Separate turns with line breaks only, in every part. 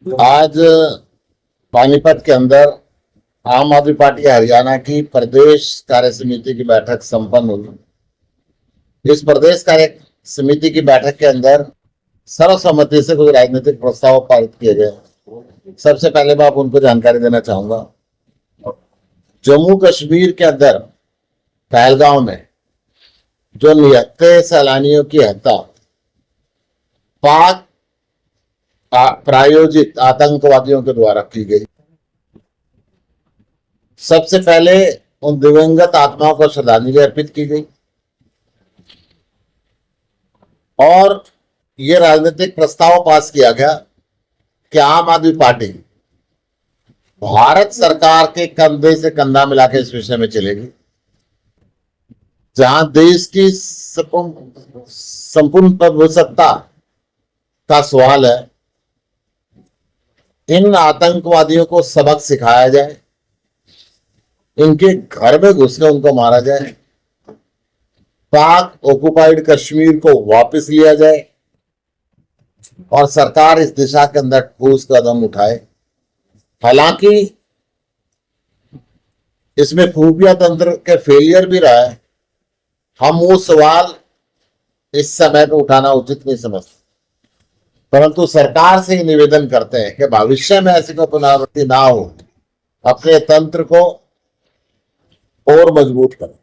आज पानीपत के अंदर आम आदमी पार्टी हरियाणा की प्रदेश कार्य समिति की बैठक संपन्न हुई। इस प्रदेश कार्य समिति की बैठक के अंदर सर्वसम्मति से कुछ राजनीतिक प्रस्ताव पारित किए गए। सबसे पहले मैं आप उनको जानकारी देना चाहूंगा। जम्मू कश्मीर के अंदर पहलगांव में जो निहत्थे सैलानियों की हत्या पाक प्रायोजित आतंकवादियों के द्वारा की गई। सबसे पहले उन दिवंगत आत्माओं को श्रद्धांजलि अर्पित की गई और ये राजनीतिक प्रस्ताव पास किया गया कि आम आदमी पार्टी भारत सरकार के कंधे से कंधा मिला के इस विषय में चलेगी। जहां देश की संपूर्ण प्रभुसत्ता का सवाल है, इन आतंकवादियों को सबक सिखाया जाए, इनके घर में घुस के उनको मारा जाए, पाक ऑक्युपाइड कश्मीर को वापस लिया जाए और सरकार इस दिशा के अंदर ठोस कदम उठाए। हालांकि इसमें खुफिया तंत्र के फेलियर भी रहा है। हम वो सवाल इस समय पे उठाना उचित नहीं समझते, परंतु सरकार से निवेदन करते हैं कि भविष्य में ऐसी कोई पुनरावृत्ति ना हो, अपने तंत्र को और मजबूत करें।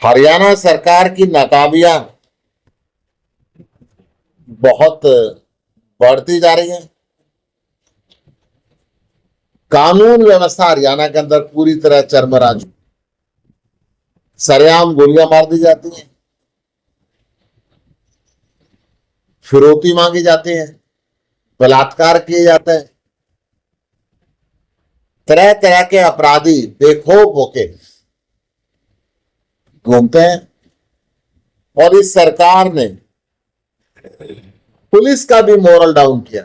हरियाणा सरकार की नाकामियां बहुत बढ़ती जा रही हैं। कानून व्यवस्था हरियाणा के अंदर पूरी तरह चरमरा चुकी। सरेआम गोलियां मार दी जाती हैं, फिरौती मांगी जाती है, बलात्कार किए जाते हैं, तरह तरह के अपराधी बेखौफ होके घूमते हैं और इस सरकार ने पुलिस का भी मोरल डाउन किया।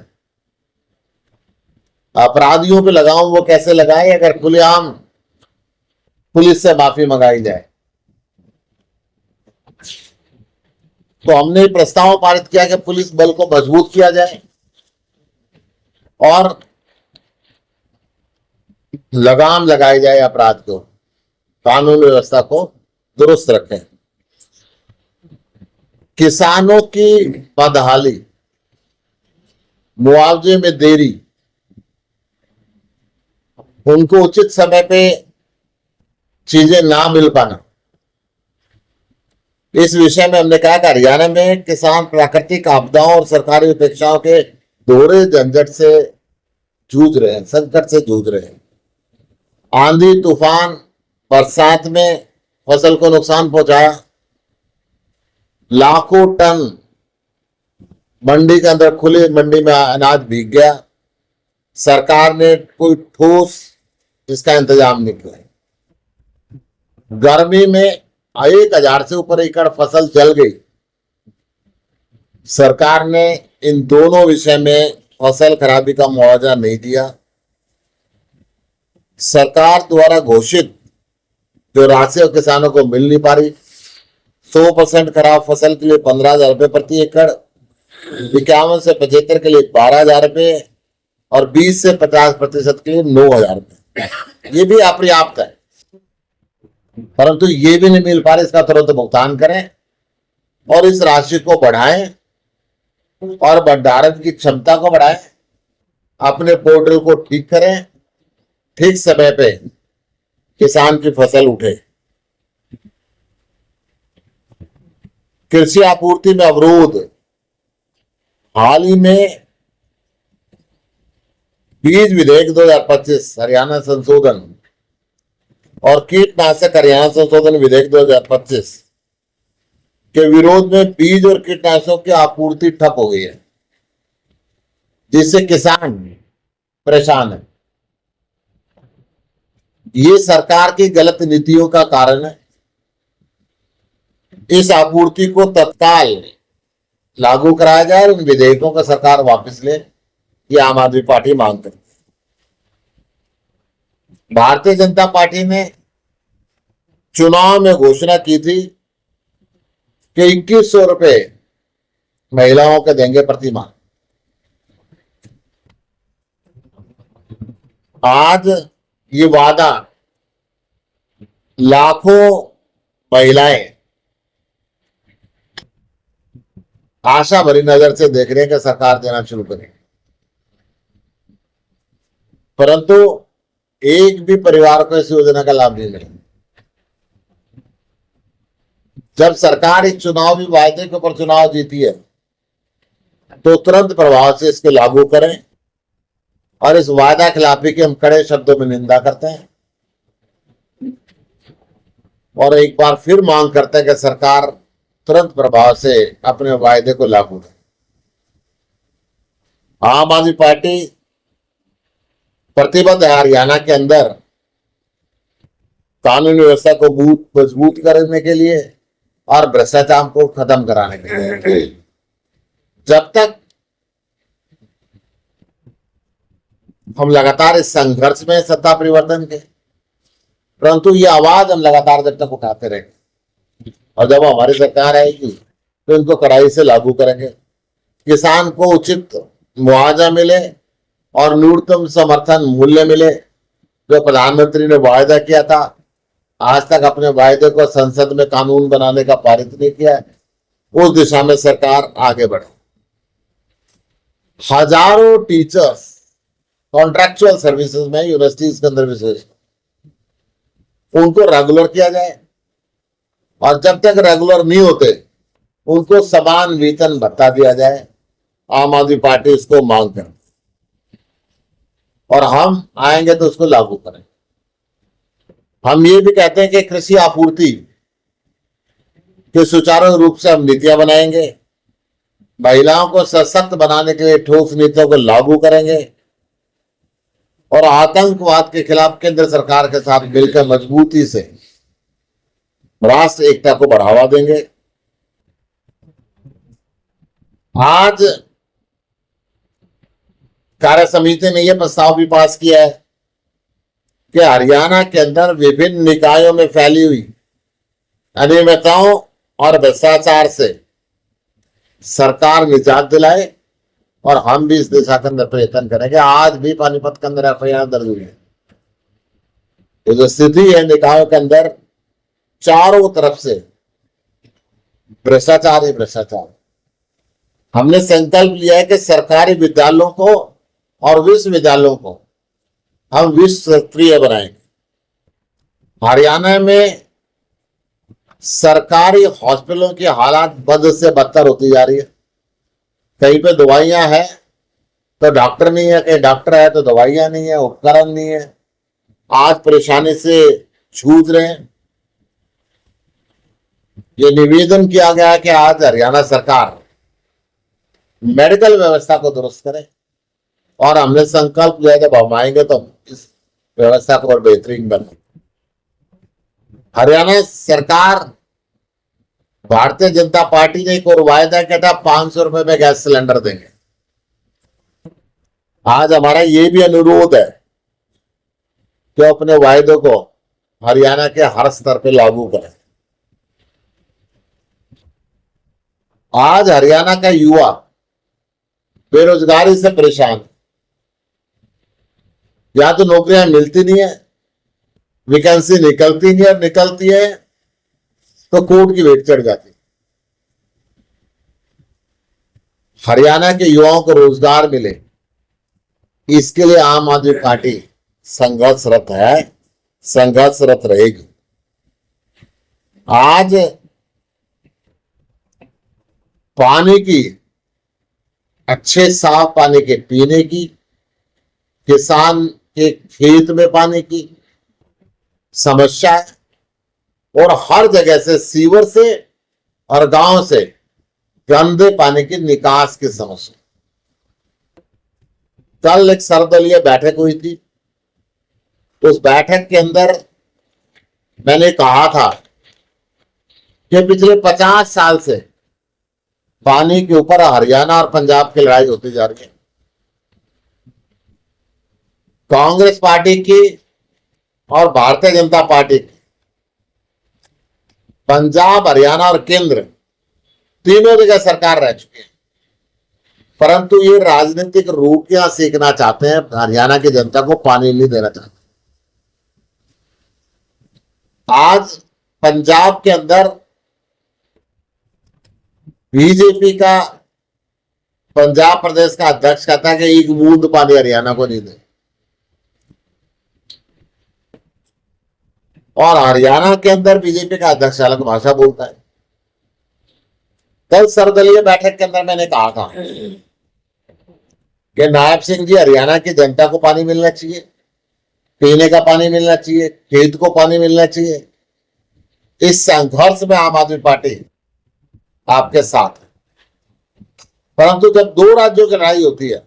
अपराधियों पे लगाम वो कैसे लगाए अगर खुलेआम पुलिस से माफी मंगाई जाए। तो हमने प्रस्ताव पारित किया कि पुलिस बल को मजबूत किया जाए और लगाम लगाई जाए, अपराध को, कानून व्यवस्था को दुरुस्त रखें। किसानों की बदहाली, मुआवजे में देरी, उनको उचित समय पे चीजें ना मिल पाना, इस विषय में हमने कहा कि हरियाणा में किसान प्राकृतिक आपदाओं और सरकारी उपेक्षाओं के दोहरे झंझट से जूझ रहे हैं, संकट से जूझ रहे हैं। आंधी तूफान बरसात में फसल को नुकसान पहुंचाया, लाखों टन मंडी के अंदर, खुली मंडी में अनाज भीग गया। सरकार ने कोई ठोस इसका इंतजाम नहीं किया। गर्मी में 1000 से ऊपर एकड़ फसल जल गई। सरकार ने इन दोनों विषय में फसल खराबी का मुआवजा नहीं दिया। सरकार द्वारा घोषित जो राशि किसानों को मिल नहीं पा रही, 100% खराब फसल के लिए 15,000 रुपये प्रति एकड़, 51 से 75 के लिए 12,000 रुपये और 20 से 50% के लिए 9,000 रुपये, ये भी अपर्याप्त है। परंतु ये भी नहीं मिल पा रहा, इसका तुरंत भुगतान करें और इस राशि को बढ़ाएं और भंडारण की क्षमता को बढ़ाएं, अपने पोर्टल को ठीक करें, ठीक समय पे किसान की फसल उठे। कृषि आपूर्ति में अवरोध, हाल ही में बीज विधेयक 2025 हरियाणा संशोधन और कीटनाशक हरियाणा संशोधन विधेयक 2025 के विरोध में बीज और कीटनाशकों की आपूर्ति ठप हो गई है, जिससे किसान परेशान है। ये सरकार की गलत नीतियों का कारण है। इस आपूर्ति को तत्काल लागू कराया जाए और इन विधेयकों का सरकार वापस ले, ये आम आदमी पार्टी मांग करती है। भारतीय जनता पार्टी ने चुनाव में घोषणा की थी कि 2100 रुपए महिलाओं के देंगे प्रति माह। आज ये वादा लाखों महिलाएं आशा भरी नजर से देख रहे हैं कि सरकार देना शुरू करे, परंतु एक भी परिवार को इस योजना का लाभ नहीं मिला। जब सरकार इस चुनावी वायदे के ऊपर चुनाव जीती है तो तुरंत प्रभाव से इसको लागू करें, और इस वायदा खिलाफी की हम कड़े शब्दों में निंदा करते हैं और एक बार फिर मांग करते हैं कि सरकार तुरंत प्रभाव से अपने वायदे को लागू करे। आम आदमी पार्टी प्रतिबद्ध है हरियाणा के अंदर कानूनी व्यवस्था को मजबूत करने के लिए और भ्रष्टाचार को खत्म कराने के लिए। जब तक हम लगातार इस संघर्ष में सत्ता परिवर्तन के, परंतु ये आवाज हम लगातार जब तक उठाते रहेंगे और जब हमारी सरकार आएगी तो इनको कड़ाई से लागू करेंगे। किसान को उचित मुआवजा मिले और न्यूनतम समर्थन मूल्य मिले, जो प्रधानमंत्री ने वायदा किया था। आज तक अपने वायदे को संसद में कानून बनाने का पारित नहीं किया है, उस दिशा में सरकार आगे बढ़े। हजारों टीचर्स कॉन्ट्रैक्चुअल सर्विसेज में यूनिवर्सिटीज के अंदर विशेष उनको रेगुलर किया जाए, और जब तक रेगुलर नहीं होते उनको समान वेतन भत्ता दिया जाए। आम आदमी पार्टी इसको मांग कर और हम आएंगे तो उसको लागू करें। हम ये भी कहते हैं कि कृषि आपूर्ति के सुचारू रूप से हम नीतियां बनाएंगे, महिलाओं को सशक्त बनाने के लिए ठोस नीतियों को लागू करेंगे और आतंकवाद के खिलाफ केंद्र सरकार के साथ मिलकर मजबूती से राष्ट्र एकता को बढ़ावा देंगे। आज कार्य समिति ने यह प्रस्ताव भी पास किया है कि हरियाणा के अंदर विभिन्न निकायों में फैली हुई अनियमितताओं और भ्रष्टाचार से सरकार निजात दिलाए, और हम भी इस दिशा के अंदर प्रयत्न करेंगे। आज भी पानीपत के अंदर एफआईआर दर्ज हुई है। ये जो स्थिति है निकायों के अंदर, चारों तरफ से भ्रष्टाचार ही भ्रष्टाचार। हमने संकल्प लिया है कि सरकारी विद्यालयों को और विश्वविद्यालयों को हम विश्व स्तरीय बनाएंगे। हरियाणा में सरकारी हॉस्पिटलों की हालात बद से बदतर होती जा रही है। कहीं पे दवाइयां हैं तो डॉक्टर नहीं है, कहीं डॉक्टर है तो दवाइयां नहीं है, उपकरण नहीं है। आज परेशानी से जूझ रहे हैं। ये निवेदन किया गया है कि आज हरियाणा सरकार मेडिकल व्यवस्था को दुरुस्त करे, और हमने संकल्प लिया जब हम आएंगे तो इस व्यवस्था को और बेहतरीन बने। हरियाणा सरकार, भारतीय जनता पार्टी ने एक और वायदा किया था 500 रुपए में गैस सिलेंडर देंगे। आज हमारा ये भी अनुरोध है कि अपने वायदों को हरियाणा के हर स्तर पे लागू करें। आज हरियाणा का युवा बेरोजगारी से परेशान, या तो नौकरियां मिलती नहीं है, वैकेंसी निकलती नहीं है, निकलती है तो कोर्ट की वेट चढ़ जाती। हरियाणा के युवाओं को रोजगार मिले, इसके लिए आम आदमी पार्टी संघर्षरत है, संघर्षरत रहेगी। आज पानी की, अच्छे साफ पानी के पीने की, किसान के खेत में पानी की समस्या है, और हर जगह से सीवर से और गांव से गंदे पानी की निकास की समस्या। कल एक सर्वदलीय बैठक हुई थी। उस बैठक के अंदर मैंने कहा था कि पिछले 50 साल से पानी के ऊपर हरियाणा और पंजाब की लड़ाई होती जा रही है। कांग्रेस पार्टी की और भारतीय जनता पार्टी की, पंजाब, हरियाणा और केंद्र तीनों जगह सरकार रह चुकी है। परंतु ये राजनीतिक रोटियां सेकना चाहते हैं, हरियाणा की जनता को पानी नहीं देना चाहते। आज पंजाब के अंदर बीजेपी का पंजाब प्रदेश का अध्यक्ष कहता है कि एक बूंद पानी हरियाणा को नहीं दे, और हरियाणा के अंदर बीजेपी का अध्यक्ष अलग भाषा बोलता है। कल सर्वदलीय बैठक के अंदर मैंने कहा था कि नायब सिंह जी, हरियाणा की जनता को पानी मिलना चाहिए, पीने का पानी मिलना चाहिए, खेत को पानी मिलना चाहिए। इस संघर्ष में आम आदमी पार्टी आपके साथ है। परंतु जब दो राज्यों की लड़ाई होती है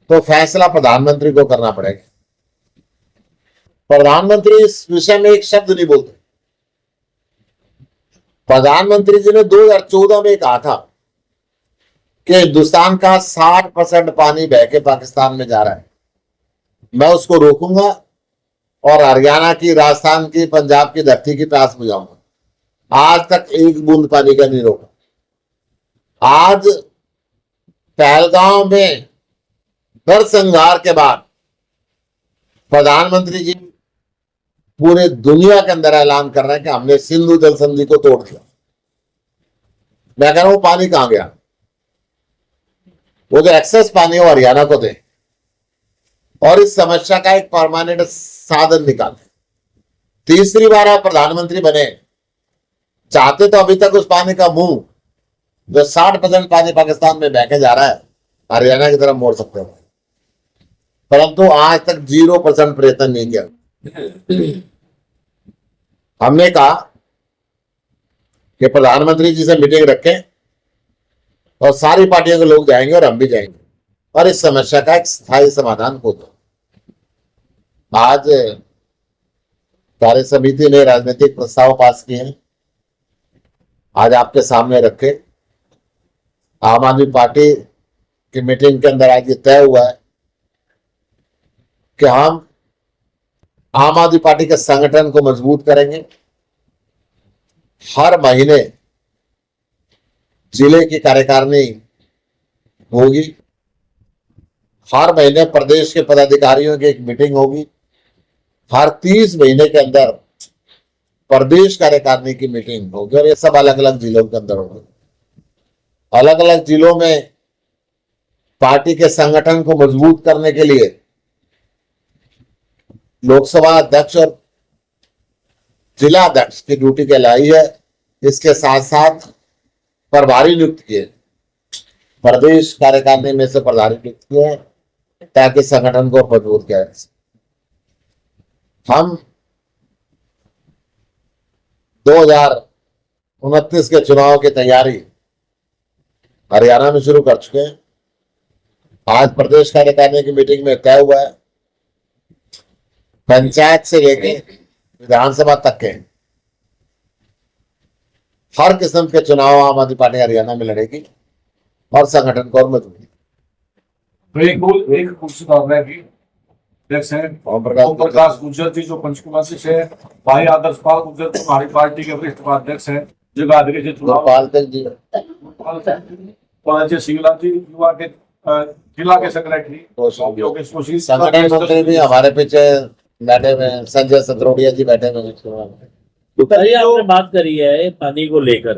तो फैसला प्रधानमंत्री को करना पड़ेगा। प्रधानमंत्री इस विषय में एक शब्द नहीं बोलते। प्रधानमंत्री जी ने 2014 में कहा था कि हिंदुस्तान का 60% पानी बह के पाकिस्तान में जा रहा है, मैं उसको रोकूंगा और हरियाणा की, राजस्थान की, पंजाब की धरती की प्यास बुझाऊंगा। आज तक एक बूंद पानी का नहीं रोका। आज पहलगांव में नरसंहार के बाद प्रधानमंत्री जी पूरे दुनिया के अंदर ऐलान कर रहे हैं कि हमने सिंधु जल संधि को तोड़ दिया। मैं कह रहा हूं पानी कहां गया? वो जो एक्सेस पानी हो हरियाणा को दे और इस समस्या का एक परमानेंट साधन निकाले। तीसरी बार आप प्रधानमंत्री बने, चाहते तो अभी तक उस पानी का मुंह जो 60% पानी पाकिस्तान में बह के जा रहा है हरियाणा की तरफ मोड़ सकते हो, परंतु आज तक 0% प्रयत्न नहीं किया। हमने कहा कि प्रधानमंत्री जी से मीटिंग रखें और सारी पार्टियों के लोग जाएंगे और हम भी जाएंगे और इस समस्या का एक स्थायी समाधान हो दो। आज कार्य समिति ने राजनीतिक प्रस्ताव पास किए हैं, आज आपके सामने रखे। आम आदमी पार्टी की मीटिंग के अंदर आज ये तय हुआ है कि हम आम आदमी पार्टी के संगठन को मजबूत करेंगे। हर महीने जिले की कार्यकारिणी होगी, हर महीने प्रदेश के पदाधिकारियों की एक मीटिंग होगी, हर 30 महीने के अंदर प्रदेश कार्यकारिणी की मीटिंग होगी और ये सब अलग अलग जिलों के अंदर होगी। अलग अलग जिलों में पार्टी के संगठन को मजबूत करने के लिए लोकसभा अध्यक्ष और जिला अध्यक्ष की ड्यूटी कहलाई है। इसके साथ साथ प्रभारी नियुक्त किए, प्रदेश कार्यकारिणी में से प्रभारी नियुक्त किए ताकि संगठन को मजबूत किया जाए। हम 2029 के चुनाव की तैयारी हरियाणा में शुरू कर चुके हैं। आज प्रदेश कार्यकारिणी की मीटिंग में तय हुआ है, पंचायत से लेकर विधानसभा तक के हर किस्म के चुनाव आम आदमी पार्टी हरियाणा में लड़ेगी और संगठन को और मजबूत।
एक कुर्सी ओम प्रकाश गुर्जर जी जो पंचकुला से है, भाई आदर्श पाल गुर्जर जो हमारी पार्टी के वरिष्ठ उपाध्यक्ष हैं, जगाधरी से चुनाव सिंगला जी युवा के जिला के सेक्रेटरी,
संगठन मंत्री भी हमारे पीछे बैठे हुए, संजय सत्रोडिया जी बैठे हुए।
आपने बात करी है पानी को लेकर,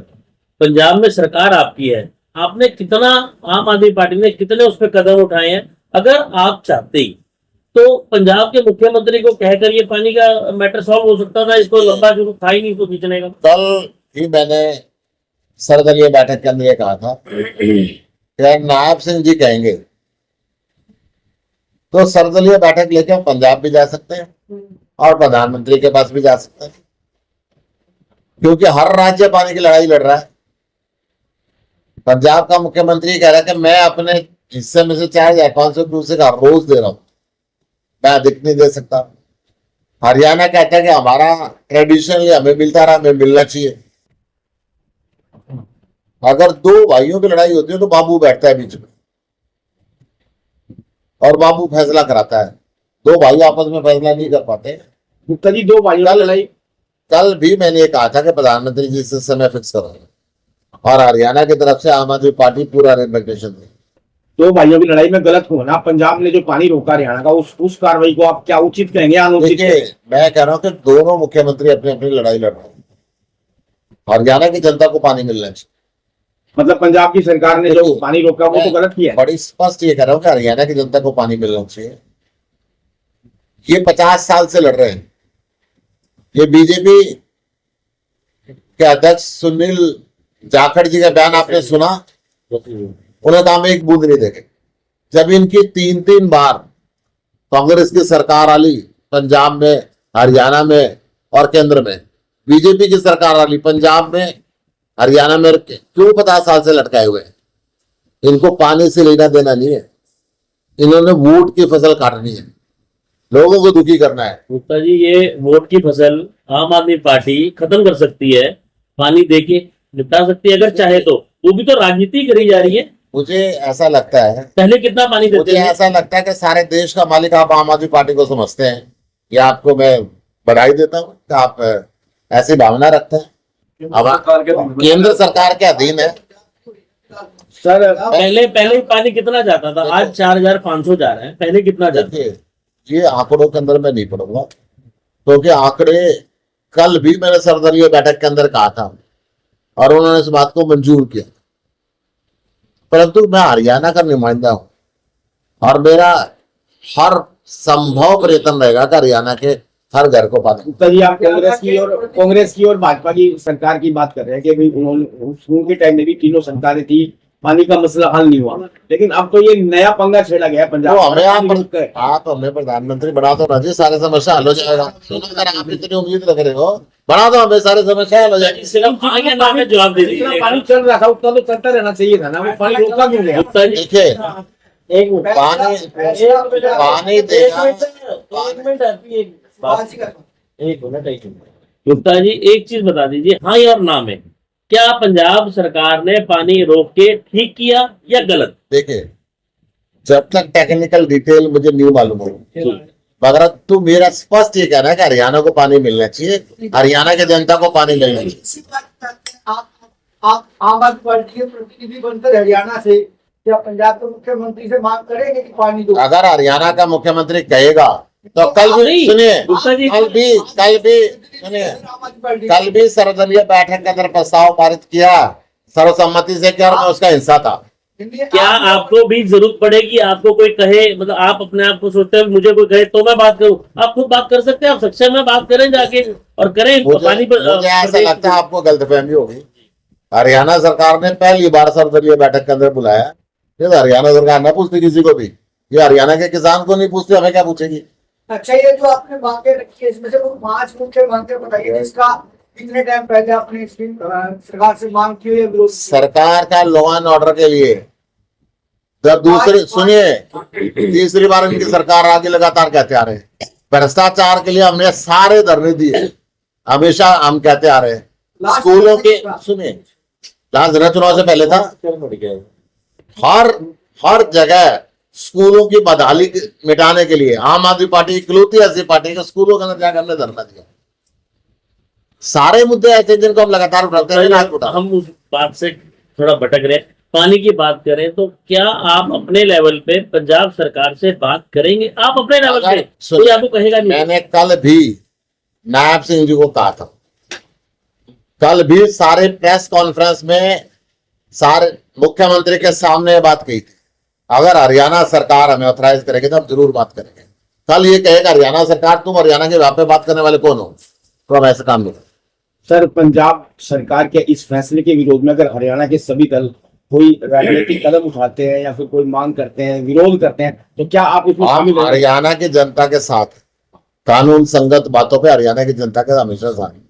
पंजाब में सरकार आपकी है, आपने कितना, आम आदमी पार्टी ने कितने उस पर कदम उठाए हैं? अगर आप चाहते तो पंजाब के मुख्यमंत्री को कहकर ये पानी का मैटर सॉल्व हो सकता था। इसको लंबा जो था ही नहीं तो खींचने का।
कल ही मैंने सर्वदलीय बैठक के अंदर ये कहा था कि नायब सिंह जी कहेंगे तो सर्वदलीय बैठक लेकर पंजाब भी जा सकते हैं और प्रधानमंत्री के पास भी जा सकते हैं, क्योंकि हर राज्य पानी की लड़ाई लड़ रहा है। पंजाब का मुख्यमंत्री कह रहा है कि मैं अपने हिस्से में से 4500 क्यूसेक का रोज दे रहा हूं, मैं अधिक नहीं दे सकता। हरियाणा कहता है कि हमारा ट्रेडिशनली हमें मिलता रहा, हमें मिलना चाहिए। अगर दो भाइयों की लड़ाई होती है तो बाबू बैठता है बीच में और बाबू फैसला कराता है। दो भाई आपस में फैसला नहीं कर पाते।
कभी दो भाइयों की लड़ाई,
कल भी मैंने ये कहा था कि प्रधानमंत्री जी से समय फिक्स करो और हरियाणा की तरफ से आम आदमी पार्टी पूरा रिप्रेजेंटेशन दे।
दो भाइयों की लड़ाई में गलत होना, पंजाब ने जो पानी रोका हरियाणा का, उस कार्रवाई को आप क्या उचित कहेंगे, अनुचित
देखिए,
कहेंगे?
मैं कह रहा हूं कि दोनों मुख्यमंत्री अपनी अपनी लड़ाई लड़ रहे हैं। हरियाणा की जनता को पानी मिलना चाहिए।
मतलब पंजाब की सरकार ने जो
देखिए,
पानी रोका वो तो गलत किया है।
बड़ी स्पष्ट ये कह रहा हूं कि हरियाणा की जनता को पानी मिलना चाहिए। ये 50 साल से लड़ रहे हैं। ये बीजेपी के अध्यक्ष सुनील जाखड़ जी का बयान आपने सुना? उन्होंने कहा हम एक बूंद नहीं देंगे। जब इनकी 3-3 बार कांग्रेस की सरकार आली पंजाब में, हरियाणा में और केंद्र में, बीजेपी की सरकार आली पंजाब में, हरियाणा में, क्यों 50 साल से लटकाए हुए हैं? इनको पानी से लेना देना नहीं है। इन्होंने वोट की फसल काटनी है, लोगों को दुखी करना है।
गुप्ता जी, ये वोट की फसल आम आदमी पार्टी खत्म कर सकती है, पानी देके निपटा सकती है अगर चाहे तो। वो भी तो राजनीति करी जा रही है।
मुझे ऐसा लगता है
पहले कितना पानी देते
मुझे
थे?
ऐसा लगता है कि सारे देश का मालिक आप आम आदमी पार्टी को समझते हैं। ये आपको मैं बधाई देता हूँ कि आप ऐसी भावना रखते हैं। अब
सरकार के
केंद्र सरकार के अधीन है।
सर
पहले पानी कितना जाता था? आज 4500 जा रहा है, पहले कितना जाता था?
देखिए, ये आंकड़ों के अंदर मैं नहीं पढ़ूंगा, क्योंकि आंकड़े कल भी मैंने सर्वदलीय बैठक के अंदर कहा था और उन्होंने इस बात को मंजूर किया। परंतु मैं हरियाणा का नुमाइंदा हूं और मेरा हर संभव प्रयत्न रहेगा कि हरियाणा के हर घर को पानी।
गुप्ता जी, आप कांग्रेस की और भाजपा की सरकार की बात कर रहे हैं कि भाई उनके टाइम में भी तीनों सरकारें थी, पानी का मसला हल नहीं हुआ, लेकिन अब तो ये नया पंगा छेड़ा गया पंजाब।
तो हमें आप हमें प्रधानमंत्री बना दो ना जी, सारे समस्या हल हो जाएगा। सुनो, अगर आप इतनी उम्मीद रख रहे हो, बना दो हमें, सारे समस्या हल हो जाएगी।
सिर्फ हाँ या ना में जवाब दे
जितना
दीजिए।
पानी चल रहा था उतना तो चलता रहना चाहिए था ना, वो पानी रोका क्यों गया?
गुप्ता जी,
देखिए,
एक मिनट,
पानी देगा।
एक मिनट। गुप्ता जी, एक चीज बता दीजिए, हाँ या ना में, क्या पंजाब सरकार ने पानी रोक के ठीक किया या गलत?
देखिए, जब तक टेक्निकल डिटेल मुझे नहीं मालूम हो, मगर तू मेरा स्पष्ट ये कहना है कि हरियाणा को पानी मिलना चाहिए, हरियाणा की जनता को पानी मिलना चाहिए।
इसी बात करते हैं, आप आम आदमी पार्टी के प्रतिनिधि बनकर हरियाणा से या पंजाब के मुख्यमंत्री से मांग करेंगे कि पानी दो?
अगर हरियाणा का मुख्यमंत्री कहेगा तो कल भी
नहीं,
सुनिए,
गुप्ता जी,
कल भी सुनिए,
आम आदमी पार्टी
कल भी सर्वदलीय बैठक के अंदर प्रस्ताव पारित किया, सर्वसम्मति से किया और मैं उसका हिस्सा था।
क्या आपको भी जरूरत पड़ेगी, आपको कोई कहे, मतलब आप अपने आप को सोचते हैं मुझे कोई कहे तो मैं बात करूं? आप खुद बात कर सकते हैं, आप सक्षम में बात करें जाके और करें पानी पर।
मुझे ऐसा लगता है आपको गलतफहमी होगी। हरियाणा सरकार ने पहली बार सर्वदलीय बैठक के अंदर बुलाया। ये तो हरियाणा सरकार ना पूछती किसी को भी, ये हरियाणा के किसान को नहीं पूछती, हमें क्या पूछेगी?
अच्छा, ये जो आपने मांगे रखी है इसमें से वो 5 मुख्य मांगे बताइए जिसका कितने टाइम पहले आपने इसकी सरकार से मांग की है, विरोध किया?
सरकार का लॉ एंड ऑर्डर के लिए जब दूसरी, सुनिए, तीसरी बार इनकी सरकार आगे लगातार कहते आ रहे हैं भ्रष्टाचार के लिए हमने सारे धरने दिए, हमेशा हम कहते आ रहे हैं। स्कूलों के, सुनिए, लास्ट चुनाव से पहले था, हर जगह स्कूलों की बदहाली मिटाने के लिए आम आदमी पार्टी इकलौती ऐसी पार्टी के स्कूलों के अंदर जाकर हमने धरना दिया। सारे मुद्दे ऐसे जिनको हम लगातार उठाते हैं।
हम उस बात से थोड़ा भटक रहे हैं। पानी की बात करें तो क्या आप अपने लेवल पे पंजाब सरकार से बात करेंगे? आप अपने लेवल पे, कोई आपको कहेगा नहीं।
मैंने कल भी नायब सिंह जी को कहा था, कल भी सारे प्रेस कॉन्फ्रेंस में सारे मुख्यमंत्री के सामने बात कही थी। अगर हरियाणा सरकार हमें ऑथराइज करेगी तो हम जरूर बात करेंगे। कल ये कहेगा हरियाणा सरकार तुम हरियाणा के वहां पे बात करने वाले कौन हो, तो हम ऐसे काम नहीं करेंगे।
सर, पंजाब सरकार के इस फैसले के विरोध में अगर हरियाणा के सभी दल कोई राजनीतिक कदम उठाते हैं या फिर कोई मांग करते हैं, विरोध करते हैं, तो क्या आप इसमें शामिल
हम
हैं?
हरियाणा की जनता के साथ कानून संगत बातों पे हरियाणा की जनता के हमेशा साथ हैं।